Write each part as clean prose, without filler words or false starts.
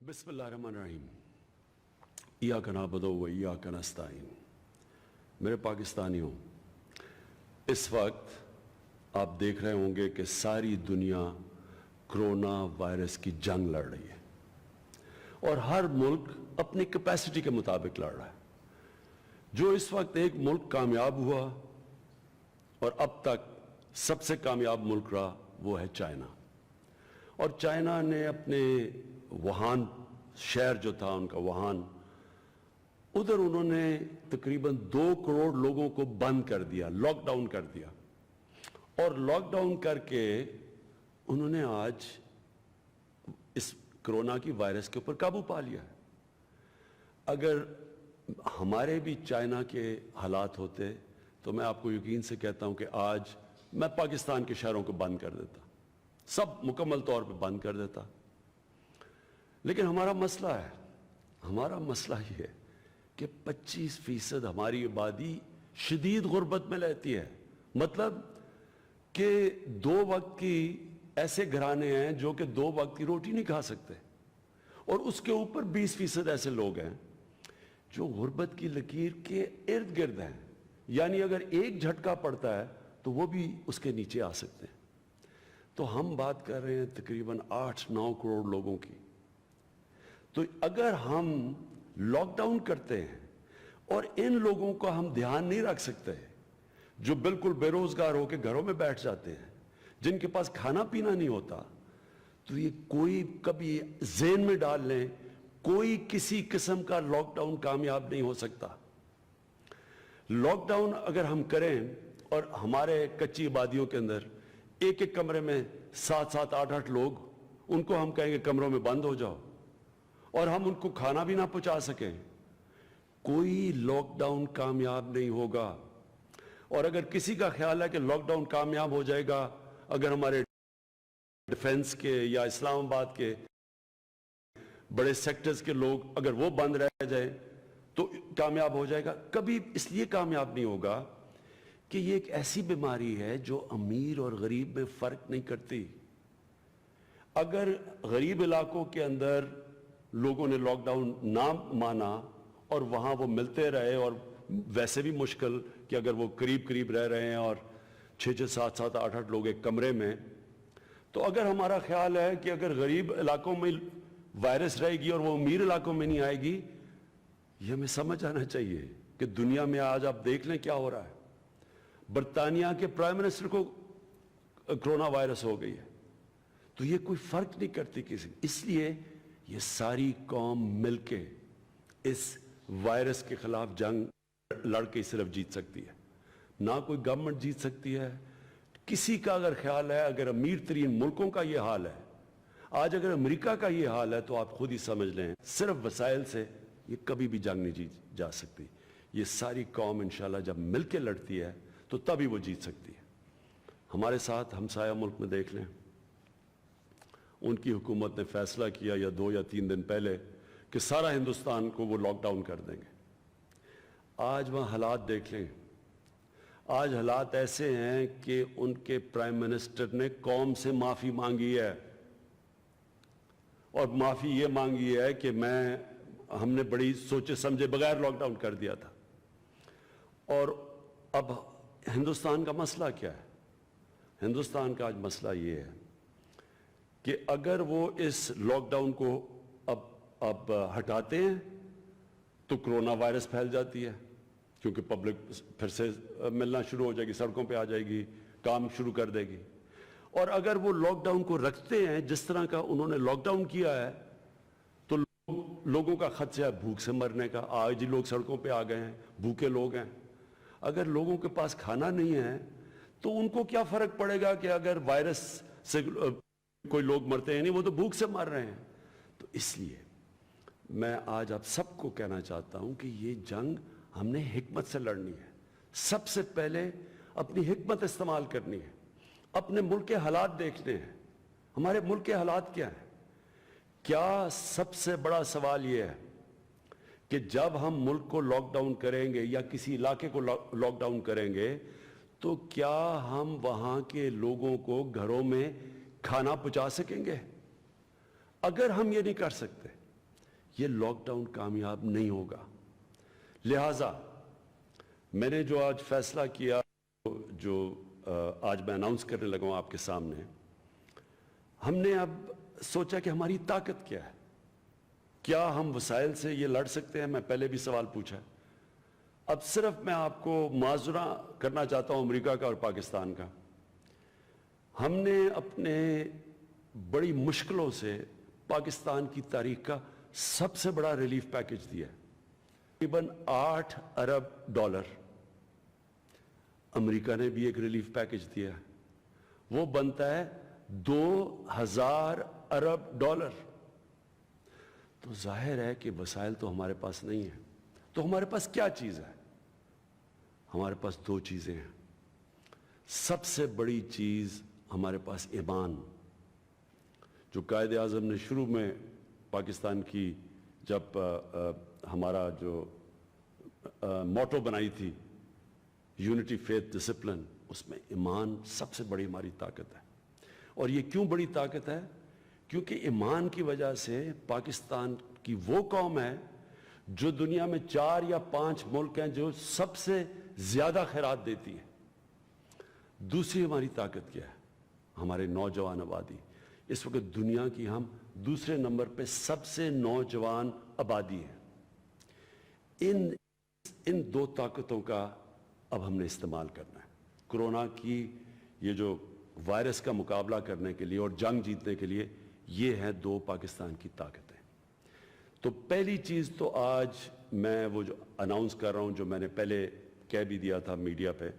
बिस्मिल्लाहिर्रहमानिर्रहीम। इय्याका नअबुदु व इय्याका नस्तईन। मेरे पाकिस्तानियों, इस वक्त आप देख रहे होंगे कि सारी दुनिया कोरोना वायरस की जंग लड़ रही है और हर मुल्क अपनी कैपेसिटी के मुताबिक लड़ रहा है। जो इस वक्त एक मुल्क कामयाब हुआ और अब तक सबसे कामयाब मुल्क रहा, वो है चाइना। और चाइना ने अपने वुहान शहर जो था उनका वुहान, उधर उन्होंने तकरीबन 2 करोड़ लोगों को बंद कर दिया, लॉकडाउन कर दिया। और लॉकडाउन करके उन्होंने आज इस कोरोना की वायरस के ऊपर काबू पा लिया है। अगर हमारे भी चाइना के हालात होते तो मैं आपको यकीन से कहता हूं कि आज मैं पाकिस्तान के शहरों को बंद कर देता, सब मुकम्मल तौर पे बंद कर देता। लेकिन हमारा मसला ये है कि 25% हमारी आबादी शदीद गुर्बत में रहती है। मतलब कि 2 वक्त की ऐसे घराने हैं जो कि 2 वक्त की रोटी नहीं खा सकते, और उसके ऊपर 20% ऐसे लोग हैं जो गुर्बत की लकीर के इर्द गिर्द हैं। यानी अगर एक झटका पड़ता है तो वो भी उसके नीचे आ सकते हैं। तो हम बात कर रहे हैं तकरीबन 8-9 करोड़ लोगों की। तो अगर हम लॉकडाउन करते हैं और इन लोगों का हम ध्यान नहीं रख सकते, जो बिल्कुल बेरोजगार होकर घरों में बैठ जाते हैं, जिनके पास खाना पीना नहीं होता, तो ये कोई कभी ज़हन में डाल लें, कोई किसी किस्म का लॉकडाउन कामयाब नहीं हो सकता। लॉकडाउन अगर हम करें और हमारे कच्ची आबादियों के अंदर एक कमरे में 7-7, 8-8 लोग, उनको हम कहेंगे कमरों में बंद हो जाओ, और हम उनको खाना भी ना पहुंचा सकें, कोई लॉकडाउन कामयाब नहीं होगा। और अगर किसी का ख्याल है कि लॉकडाउन कामयाब हो जाएगा अगर हमारे डिफेंस के या इस्लामाबाद के बड़े सेक्टर्स के लोग अगर वो बंद रह जाए तो कामयाब हो जाएगा, कभी इसलिए कामयाब नहीं होगा कि ये एक ऐसी बीमारी है जो अमीर और गरीब में फर्क नहीं करती। अगर गरीब इलाकों के अंदर लोगों ने लॉकडाउन ना माना और वहां वो मिलते रहे, और वैसे भी मुश्किल कि अगर वो करीब करीब रह रहे हैं और 6-6, 7-7, 8-8 लोग एक कमरे में, तो अगर हमारा ख्याल है कि अगर गरीब इलाकों में वायरस रहेगी और वो अमीर इलाकों में नहीं आएगी, ये हमें समझ आना चाहिए कि दुनिया में आज आप देख लें क्या हो रहा है। बर्तानिया के प्राइम मिनिस्टर को कोरोना वायरस हो गई है, तो ये कोई फर्क नहीं करती किसी। इसलिए ये सारी कौम मिलके इस वायरस के खिलाफ जंग लड़के सिर्फ जीत सकती है, ना कोई गवर्नमेंट जीत सकती है। किसी का अगर ख्याल है, अगर अमीर तरीन मुल्कों का ये हाल है आज, अगर अमेरिका का ये हाल है, तो आप खुद ही समझ लें सिर्फ वसाइल से ये कभी भी जंग नहीं जीत जा सकती। ये सारी कौम इंशाल्लाह जब मिलके लड़ती है तो तभी वो जीत सकती है। हमारे साथ हमसाया मुल्क में देख लें, उनकी हुकूमत ने फैसला किया या 2 या 3 दिन पहले कि सारा हिंदुस्तान को वो लॉकडाउन कर देंगे। आज वहाँ हालात देख लें, आज हालात ऐसे हैं कि उनके प्राइम मिनिस्टर ने कौम से माफ़ी मांगी है, और माफ़ी ये मांगी है कि हमने बड़ी सोचे समझे बगैर लॉकडाउन कर दिया था। और अब हिंदुस्तान का मसला क्या है? हिंदुस्तान का आज मसला ये है कि अगर वो इस लॉकडाउन को अब हटाते हैं तो कोरोना वायरस फैल जाती है, क्योंकि पब्लिक फिर से मिलना शुरू हो जाएगी, सड़कों पे आ जाएगी, काम शुरू कर देगी। और अगर वो लॉकडाउन को रखते हैं जिस तरह का उन्होंने लॉकडाउन किया है, तो लोगों का खदशा है भूख से मरने का। आज ही लोग सड़कों पे आ गए हैं, भूखे लोग हैं। अगर लोगों के पास खाना नहीं है तो उनको क्या फर्क पड़ेगा कि अगर वायरस से कोई लोग मरते हैं, नहीं, वो तो भूख से मर रहे हैं। तो इसलिए मैं आज आप सबको कहना चाहता हूं कि ये जंग हमने हिकमत से लड़नी है। सबसे पहले अपनी हिकमत इस्तेमाल करनी है, अपने मुल्क के हालात देखने हैं। हमारे मुल्क के हालात क्या हैं? क्या सबसे बड़ा सवाल यह है कि जब हम मुल्क को लॉकडाउन करेंगे या किसी इलाके को लॉकडाउन करेंगे, तो क्या हम वहां के लोगों को घरों में खाना पहुंचा सकेंगे? अगर हम ये नहीं कर सकते یہ لاک ڈاؤن کامیاب نہیں ہوگا. لہٰذا میں نے جو آج فیصلہ کیا, جو آج میں اناؤنس کرنے لگا ہوں آپ کے سامنے, ہم نے اب سوچا کہ ہماری طاقت کیا ہے, کیا ہم وسائل سے یہ لڑ سکتے ہیں. میں پہلے بھی سوال پوچھا ہے. اب صرف میں آپ کو معذرہ کرنا چاہتا ہوں امریکہ کا اور پاکستان کا. ہم نے اپنے بڑی مشکلوں سے پاکستان کی تاریخ کا سب سے بڑا ریلیف پیکج دیا ہے, تقریباً $8 ارب. امریکہ نے بھی ایک ریلیف پیکج دیا ہے, وہ بنتا ہے $2000 ارب. تو ظاہر ہے کہ وسائل تو ہمارے پاس نہیں ہیں. تو ہمارے پاس کیا چیز ہے؟ ہمارے پاس دو چیزیں ہیں. سب سے بڑی چیز ہمارے پاس ایمان, جو قائد اعظم نے شروع میں پاکستان کی جب ہمارا جو موٹو بنائی تھی, یونٹی فیتھ ڈسپلن, اس میں ایمان سب سے بڑی ہماری طاقت ہے. اور یہ کیوں بڑی طاقت ہے؟ کیونکہ ایمان کی وجہ سے پاکستان کی وہ قوم ہے جو دنیا میں 4 یا 5 ملک ہیں جو سب سے زیادہ خیرات دیتی ہے. دوسری ہماری طاقت کیا ہے؟ ہمارے نوجوان آبادی. اس وقت دنیا کی ہم دوسرے نمبر پہ سب سے نوجوان آبادی ہے. ان دو طاقتوں کا اب ہم نے استعمال کرنا ہے. کرونا کی یہ جو وائرس کا مقابلہ کرنے کے لیے اور جنگ جیتنے کے لیے, یہ ہیں دو پاکستان کی طاقتیں. تو پہلی چیز تو آج میں وہ جو اناؤنس کر رہا ہوں, جو میں نے پہلے کہہ بھی دیا تھا میڈیا پہ,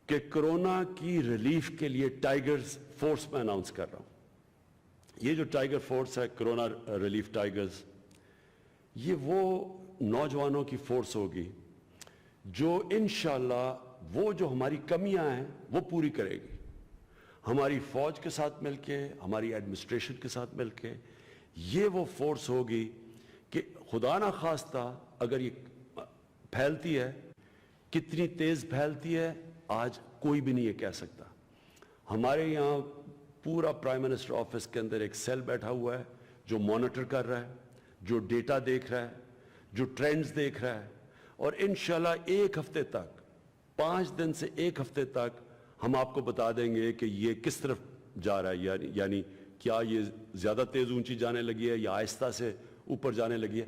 کہ کرونا کی ریلیف کے لیے ٹائیگرز فورس میں اناؤنس کر رہا ہوں. یہ جو ٹائیگر فورس ہے, کرونا ریلیف ٹائیگرز, یہ وہ نوجوانوں کی فورس ہوگی جو انشاءاللہ وہ جو ہماری کمیاں ہیں وہ پوری کرے گی. ہماری فوج کے ساتھ مل کے, ہماری ایڈمنسٹریشن کے ساتھ مل کے, یہ وہ فورس ہوگی کہ خدا نہ خواستہ اگر یہ پھیلتی ہے, کتنی تیز پھیلتی ہے آج کوئی بھی نہیں یہ کہہ سکتا. ہمارے یہاں پورا پرائم منسٹر آفس کے اندر ایک سیل بیٹھا ہوا ہے جو مانیٹر کر رہا ہے, جو ڈیٹا دیکھ رہا ہے, جو ٹرینڈز دیکھ رہا ہے. اور انشاءاللہ 1 ہفتے تک, 5 دن سے 1 ہفتے تک ہم آپ کو بتا دیں گے کہ یہ کس طرف جا رہا ہے. یعنی کیا یہ زیادہ تیز اونچی جانے لگی ہے یا آہستہ سے اوپر جانے لگی ہے.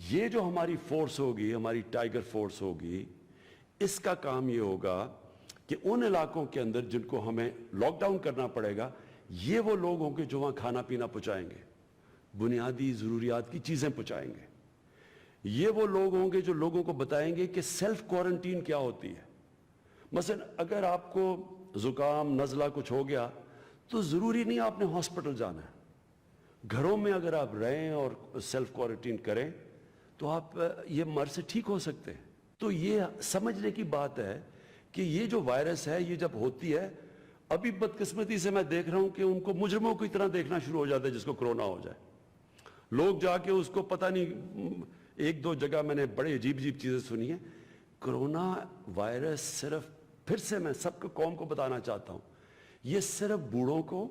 یہ جو ہماری فورس ہوگی, ہماری ٹائیگر فورس ہوگی, اس کا کام یہ ہوگا کہ ان علاقوں کے اندر جن کو ہمیں لاک ڈاؤن کرنا پڑے گا, یہ وہ لوگ ہوں گے جو وہاں کھانا پینا پہنچائیں گے, بنیادی ضروریات کی چیزیں پہنچائیں گے. یہ وہ لوگ ہوں گے جو لوگوں کو بتائیں گے کہ سیلف کوارنٹین کیا ہوتی ہے. مثلا اگر آپ کو زکام نزلہ کچھ ہو گیا تو ضروری نہیں آپ نے ہاسپٹل جانا ہے. گھروں میں اگر آپ رہیں اور سیلف کوارنٹین کریں تو آپ یہ مرض سے ٹھیک ہو سکتے ہیں. تو یہ سمجھنے کی بات ہے کہ یہ جو وائرس ہے یہ جب ہوتی ہے, ابھی بدقسمتی سے میں دیکھ رہا ہوں کہ ان کو مجرموں کی طرح دیکھنا شروع ہو جاتا ہے جس کو کرونا ہو جائے. لوگ جا کے اس کو پتہ نہیں, 1-2 جگہ میں نے بڑے عجیب چیزیں سنی ہیں. کرونا وائرس صرف, پھر سے میں سب کو قوم کو بتانا چاہتا ہوں, یہ صرف بوڑھوں کو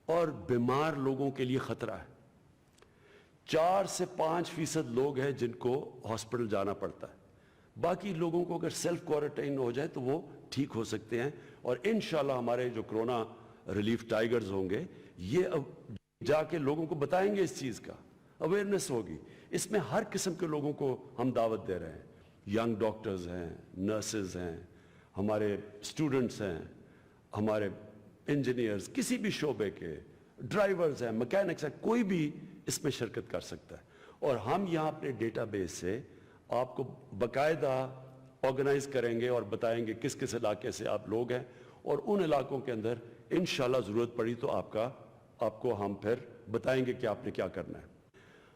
اور بیمار لوگوں کے لیے خطرہ ہے. 4 سے 5% لوگ ہیں جن کو ہاسپٹل جانا پڑتا ہے. باقی لوگوں کو اگر سیلف کوارنٹائن ہو جائے تو وہ ٹھیک ہو سکتے ہیں. اور انشاءاللہ ہمارے جو کرونا ریلیف ٹائیگرز ہوں گے, یہ جا کے لوگوں کو بتائیں گے, اس چیز کا اویئرنیس ہوگی. اس میں ہر قسم کے لوگوں کو ہم دعوت دے رہے ہیں. ینگ ڈاکٹرز ہیں, نرسز ہیں, ہمارے اسٹوڈنٹس ہیں, ہمارے انجینئرز, کسی بھی شعبے کے ڈرائیورز ہیں, مکینکس ہیں, کوئی بھی اس میں شرکت کر سکتا ہے. اور ہم یہاں اپنے ڈیٹا بیس سے آپ کو باقاعدہ آرگنائز کریں گے اور بتائیں گے کس کس علاقے سے آپ لوگ ہیں, اور ان علاقوں کے اندر انشاءاللہ ضرورت پڑی تو آپ کو ہم پھر بتائیں گے کہ آپ نے کیا کرنا ہے.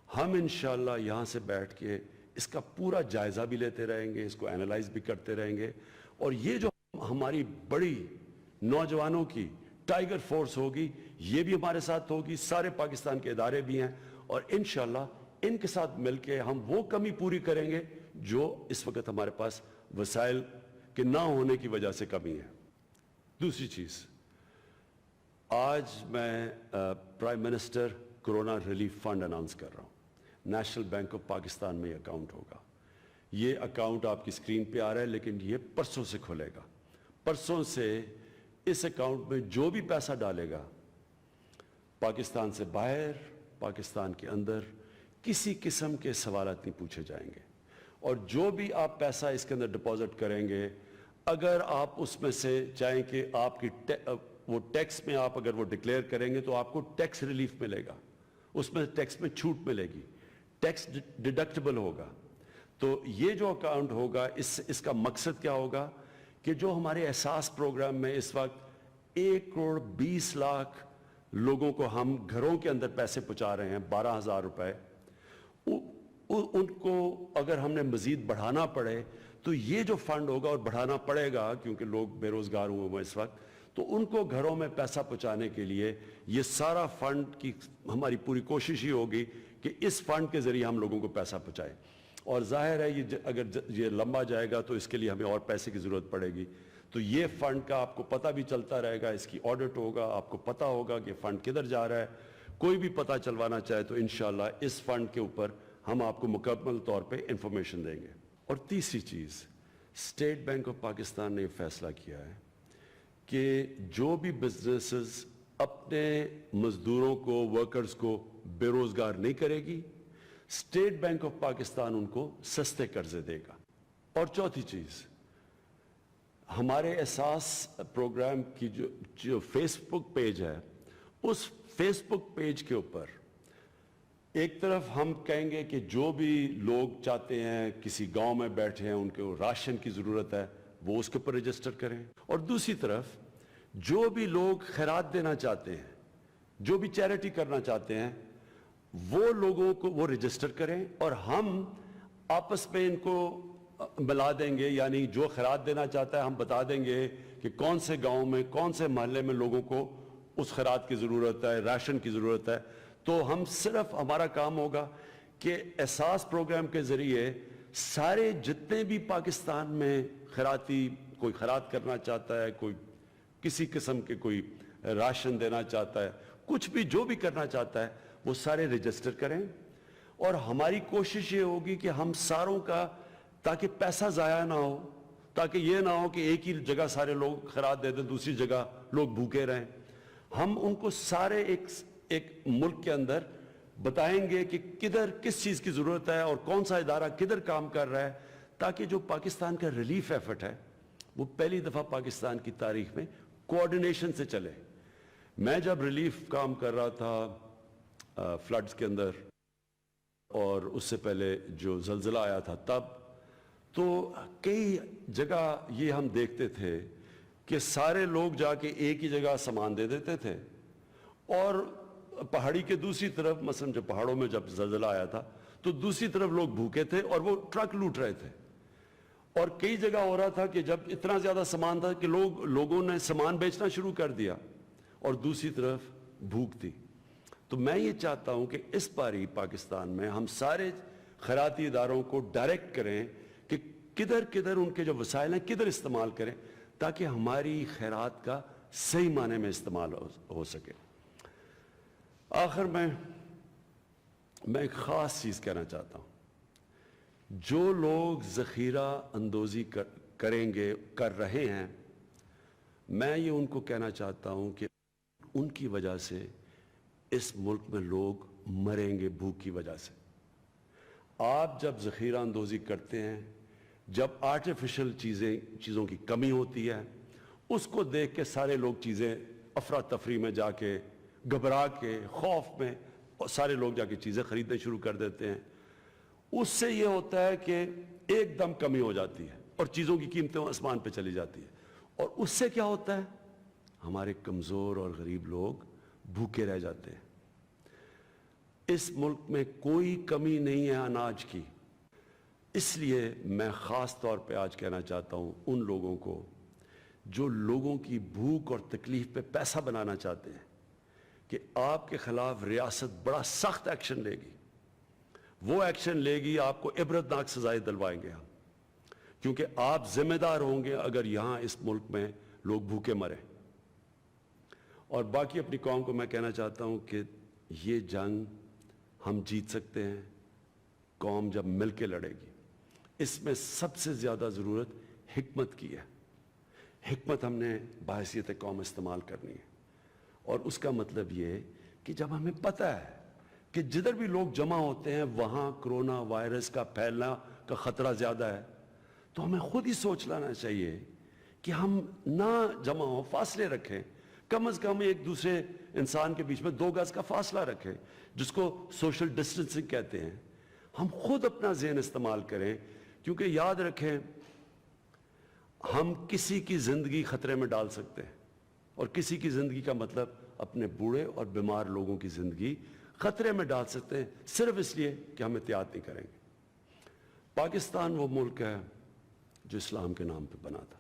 ہم انشاءاللہ یہاں سے بیٹھ کے اس کا پورا جائزہ بھی لیتے رہیں گے, اس کو اینالائز بھی کرتے رہیں گے. اور یہ جو ہماری بڑی نوجوانوں کی ٹائیگر فورس ہوگی, یہ بھی ہمارے ساتھ ہوگی, سارے پاکستان کے ادارے بھی ہیں, اور انشاءاللہ ان کے ساتھ مل کے ہم وہ کمی پوری کریں گے جو اس وقت ہمارے پاس وسائل کے نہ ہونے کی وجہ سے کمی ہے. دوسری چیز, آج میں prime minister corona relief fund announce कर रहा हूँ। नेशनल बैंक ऑफ पाकिस्तान में अकाउंट होगा। ये अकाउंट आपकी स्क्रीन पे आ रहा है, लेकिन ये परसों से खुलेगा। परसों से इस अकाउंट में जो भी पैसा डालेगा, पाकिस्तान से बाहर, पाकिस्तान के अंदर, किसी किस्म के सवालात नहीं पूछे जाएंगे। और जो भी आप पैसा इसके अंदर डिपॉजिट करेंगे, अगर आप उसमें से चाहें कि आपकी वो टैक्स में आप अगर वो डिक्लेयर करेंगे तो आपको टैक्स रिलीफ मिलेगा, उसमें टैक्स में छूट मिलेगी, टैक्स डिडक्टेबल होगा। तो ये जो अकाउंट होगा, इसका मकसद क्या होगा कि जो हमारे एहसास प्रोग्राम में इस वक्त 1,20,00,000 लोगों को हम घरों के अंदर पैसे पहुंचा रहे हैं, 12,000 रुपए, उनको अगर हमने मजीद बढ़ाना पड़े तो ये जो फंड होगा, और बढ़ाना पड़ेगा क्योंकि लोग बेरोजगार हुए हैं इस वक्त, तो उनको घरों में पैसा पहुंचाने के लिए ये सारा फंड की हमारी पूरी कोशिश ही होगी कि इस फंड के जरिए हम लोगों को पैसा पहुंचाएं। और जाहिर है ये अगर ये लंबा जाएगा तो इसके लिए हमें और पैसे की जरूरत पड़ेगी। तो ये फंड का आपको पता भी चलता रहेगा, इसकी ऑडिट होगा, आपको पता होगा कि फंड किधर जा रहा है। कोई भी पता चलवाना चाहे तो इंशाल्लाह इस फंड के ऊपर हम आपको मुकम्मल तौर पे इंफॉर्मेशन देंगे। और तीसरी चीज़, स्टेट बैंक ऑफ पाकिस्तान ने फैसला किया है कि जो भी बिजनेसेस अपने मजदूरों को, वर्कर्स को बेरोजगार नहीं करेगी, स्टेट बैंक ऑफ पाकिस्तान उनको सस्ते कर्जे देगा। और चौथी चीज़, हमारे एहसास प्रोग्राम की जो फेसबुक पेज है, उस फेसबुक पेज के ऊपर एक तरफ हम कहेंगे कि जो भी लोग चाहते हैं, किसी गांव में बैठे हैं, उनको राशन की ज़रूरत है, वो उसके ऊपर रजिस्टर करें। और दूसरी तरफ जो भी लोग खैरात देना चाहते हैं, जो भी चैरिटी करना चाहते हैं, वो लोगों को वो रजिस्टर करें और हम आपस में इनको मिला देंगे। यानी जो खैरात देना चाहता है हम बता देंगे कि कौन से गांव में, कौन से मोहल्ले में लोगों को उस खैरात की ज़रूरत है, राशन की ज़रूरत है। तो हम सिर्फ, हमारा काम होगा कि एहसास प्रोग्राम के ज़रिए सारे जितने भी पाकिस्तान में खैराती, कोई खैरात करना चाहता है, कोई किसी किस्म के कोई राशन देना चाहता है, कुछ भी जो भी करना चाहता है, वो सारे रजिस्टर करें। और हमारी कोशिश ये होगी कि हम सारों का, ताकि पैसा ज़ाया ना हो, ताकि ये ना हो कि एक ही जगह सारे लोग खैरात दे दें, दूसरी जगह लोग भूखे रहें। हम उनको सारे एक मुल्क के अंदर बताएंगे कि किधर किस चीज़ की ज़रूरत है और कौन सा इदारा किधर काम कर रहा है, ताकि जो पाकिस्तान का रिलीफ एफर्ट है वो पहली दफ़ा पाकिस्तान की तारीख में कोऑर्डिनेशन से चले। मैं जब रिलीफ काम कर रहा था फ्लड्स के अंदर, और उससे पहले जो ज़लज़ला आया था तब, तो कई जगह ये हम देखते थे कि सारे लोग जाके एक ही जगह सामान दे देते थे, और पहाड़ी के दूसरी तरफ, मसलन जो पहाड़ों में जब ज़लज़ला आया था तो दूसरी तरफ लोग भूखे थे और वो ट्रक लूट रहे थे। और कई जगह हो रहा था कि जब इतना ज़्यादा सामान था कि लोगों ने सामान बेचना शुरू कर दिया और दूसरी तरफ भूख थी। तो मैं ये चाहता हूँ कि इस बारी पाकिस्तान में हम सारे खैराती इदारों को डायरेक्ट करें कि किधर किधर उनके जो वसाइल हैं किधर इस्तेमाल करें, ताकि हमारी खैरात का सही माने में इस्तेमाल हो सके। आखिर में मैं एक ख़ास चीज़ कहना चाहता हूँ। जो लोग ज़ख़ीरा अंदोज़ी कर रहे हैं, मैं ये उनको कहना चाहता हूँ कि उनकी वजह से इस मुल्क में लोग मरेंगे भूख की वजह से। आप जब ज़ख़ीरा अंदोज़ी करते हैं, जब आर्टिफिशियल चीज़ों की कमी होती है, उसको देख के सारे लोग चीज़ें अफरा तफरी में जाके, घबरा के, खौफ में, और सारे लोग जाके चीज़ें ख़रीदने शुरू कर देते हैं। उससे ये होता है कि एकदम कमी हो जाती है और चीज़ों की कीमतें आसमान पे चली जाती है, और उससे क्या होता है, हमारे कमज़ोर और गरीब लोग भूखे रह जाते हैं। इस मुल्क में कोई कमी नहीं है अनाज की। इसलिए मैं ख़ास तौर पे आज कहना चाहता हूँ उन लोगों को जो लोगों की भूख और तकलीफ पे पैसा बनाना चाहते हैं कि आपके खिलाफ रियासत बड़ा सख्त एक्शन लेगी। वो एक्शन लेगी, आपको इबरतनाक सजाएं दिलवाएंगे हम, क्योंकि आप जिम्मेदार होंगे अगर यहां इस मुल्क में लोग भूखे मरे। और बाकी अपनी कौम को मैं कहना चाहता हूं कि یہ جنگ ہم جیت سکتے ہیں قوم جب مل کے لڑے گی. اس میں سب سے زیادہ ضرورت حکمت کی ہے. حکمت ہم نے بحیثیت قوم استعمال کرنی ہے, اور اس کا مطلب یہ کہ جب ہمیں پتہ ہے کہ جدھر بھی لوگ جمع ہوتے ہیں وہاں کرونا وائرس کا پھیلنا کا خطرہ زیادہ ہے, تو ہمیں خود ہی سوچ لینا چاہیے کہ ہم نہ جمع ہوں, فاصلے رکھیں, کم از کم ایک دوسرے انسان کے بیچ میں 2 گز کا فاصلہ رکھیں, جس کو سوشل ڈسٹنسنگ کہتے ہیں. ہم خود اپنا ذہن استعمال کریں, کیونکہ یاد رکھیں ہم کسی کی زندگی خطرے میں ڈال سکتے ہیں, اور کسی کی زندگی کا مطلب اپنے بوڑھے اور بیمار لوگوں کی زندگی خطرے میں ڈال سکتے ہیں, صرف اس لیے کہ ہم احتیاط نہیں کریں گے. پاکستان وہ ملک ہے جو اسلام کے نام پہ بنا تھا,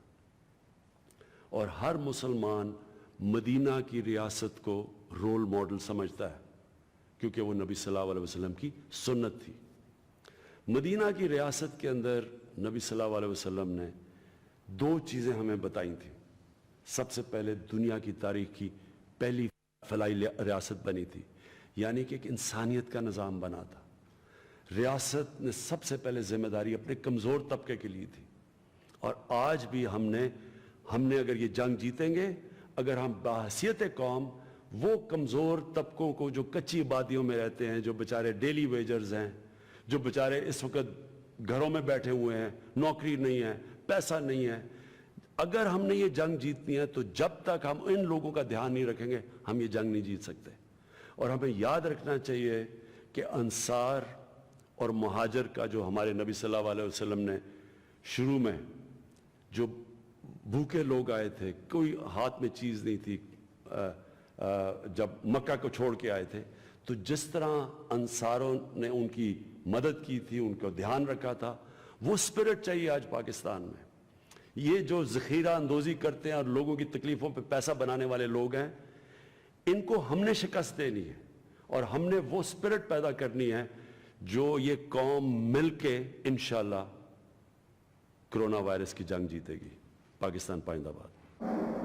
اور ہر مسلمان مدینہ کی ریاست کو رول ماڈل سمجھتا ہے, کیونکہ وہ نبی صلی اللہ علیہ وسلم کی سنت تھی. مدینہ کی ریاست کے اندر نبی صلی اللہ علیہ وسلم نے 2 چیزیں ہمیں بتائی تھیں. سب سے پہلے دنیا کی تاریخ کی پہلی فلاحی ریاست بنی تھی, یعنی کہ ایک انسانیت کا نظام بنا تھا. ریاست نے سب سے پہلے ذمہ داری اپنے کمزور طبقے کے لیے تھی, اور آج بھی ہم نے اگر یہ جنگ جیتیں گے, اگر ہم بحیثیت قوم وہ کمزور طبقوں کو جو کچی آبادیوں میں رہتے ہیں, جو بیچارے ڈیلی ویجرز ہیں, جو بیچارے اس وقت گھروں میں بیٹھے ہوئے ہیں, نوکری نہیں ہے, پیسہ نہیں ہے, اگر ہم نے یہ جنگ جیتنی ہے تو جب تک ہم ان لوگوں کا دھیان نہیں رکھیں گے ہم یہ جنگ نہیں جیت سکتے. اور ہمیں یاد رکھنا چاہیے کہ انصار اور مہاجر کا جو ہمارے نبی صلی اللہ علیہ وسلم نے شروع میں جو بھوکے لوگ آئے تھے, کوئی ہاتھ میں چیز نہیں تھی, جب مکہ کو چھوڑ کے آئے تھے, تو جس طرح انصاروں نے ان کی مدد کی تھی, ان کو دھیان رکھا تھا, وہ سپرٹ چاہیے آج پاکستان میں. یہ جو ذخیرہ اندوزی کرتے ہیں اور لوگوں کی تکلیفوں پہ پیسہ بنانے والے لوگ ہیں, ان کو ہم نے شکست دینی ہے, اور ہم نے وہ سپرٹ پیدا کرنی ہے جو یہ قوم مل کے انشاءاللہ کرونا وائرس کی جنگ جیتے گی. پاکستان پائندہ باد.